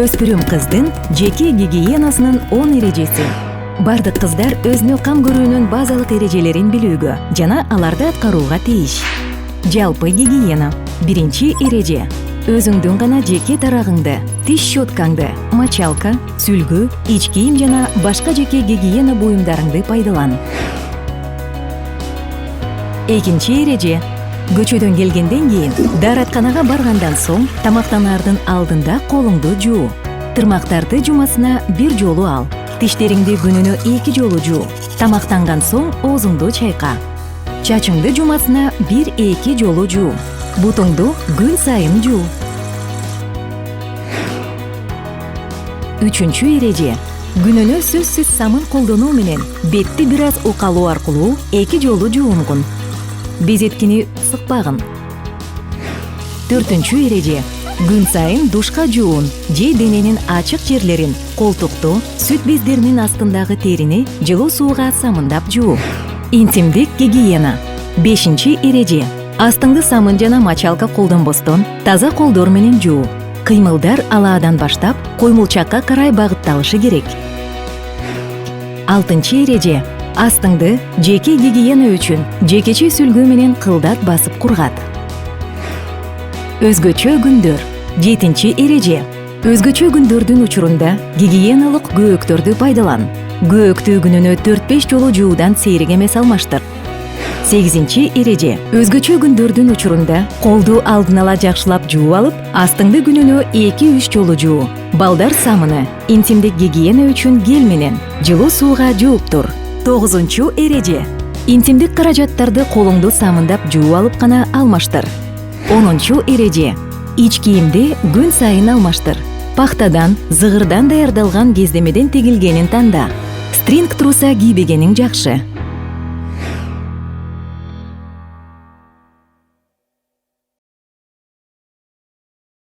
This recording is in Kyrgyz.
Өспүрүм кыздын жеке гигиенасынын 10 эрежеси. Бардык кыздар өзүнө кам көрүүнүн базалык эрежелерин билүүгө жана аларды аткарууга тийиш. Жалпы гигиена. Биринчи эреже. Өзүңдүн гана жеке тарагыңды, тиш щеткаңды, мочалка, сүлгү, ич кийим жана башка жеке гигиена буюмдарыңды пайдалан. Экинчи эреже. Көчөдөн келгенден кийин, дааратканага баргандан соң, тамактанаардын алдында колуңду жуу. Тырмактарды жумасына 1 жолу ал. Тиштериңди күнүнө 2 жолу жуу. Тамактанган соң оозуңду чайка. Чачыңды жумасына 1-2 жолу жуу. Бутуңду күн сайын жуу. Үчүнчү эреже. Күнүнө сөзсүз самын колдонуу менен бетти бир аз укалоо аркылуу 2 жолу жуунгун. Безеткини сыкпагын. Төртүнчү эреже. Күн сайын душка жуун же дененин ачык жерлерин, колтукту, сүт бездеринин астындагы терини жылуу сууга самындап жуу. Интимдик гигиена. Бешинчи эреже. Астыңды самын жана мочалка колдонбостон таза колдор менен жуу. Кыймылдар алаадан баштап коймулчакка карай багытталышы керек. Алтынчы эреже. Астыңды жеке гигиена үчүн жекече сүлгү менен кылдат басып кургат. Өзгөчө күндөр. Жетинчи эреже. Өзгөчө күндөрдүн учурунда гигиеналык көөктөрдү пайдалан. Көөктү күнүнө 4-5 жолу жуудан сейрек эмес алмаштыр. Сегизинчи эреже. Өзгөчө күндөрдүн учурунда колду алдын ала жакшылап жууп алып, астыңды күнүнө 2-3 жолу жуу. Балдар самыны интимдик гигиена үчүн гель менен жылуу сууга жууп тур. Тогузунчу эреже. Интимдик каражаттарды колуңду самындап жууп алып гана алмаштыр. Онунчу эреже. Ич кийимди күн сайын алмаштыр. Пахтадан, зыгырдан даярдалган кездемеден тигилгенин танда. Стринг труса кийбегениң жакшы.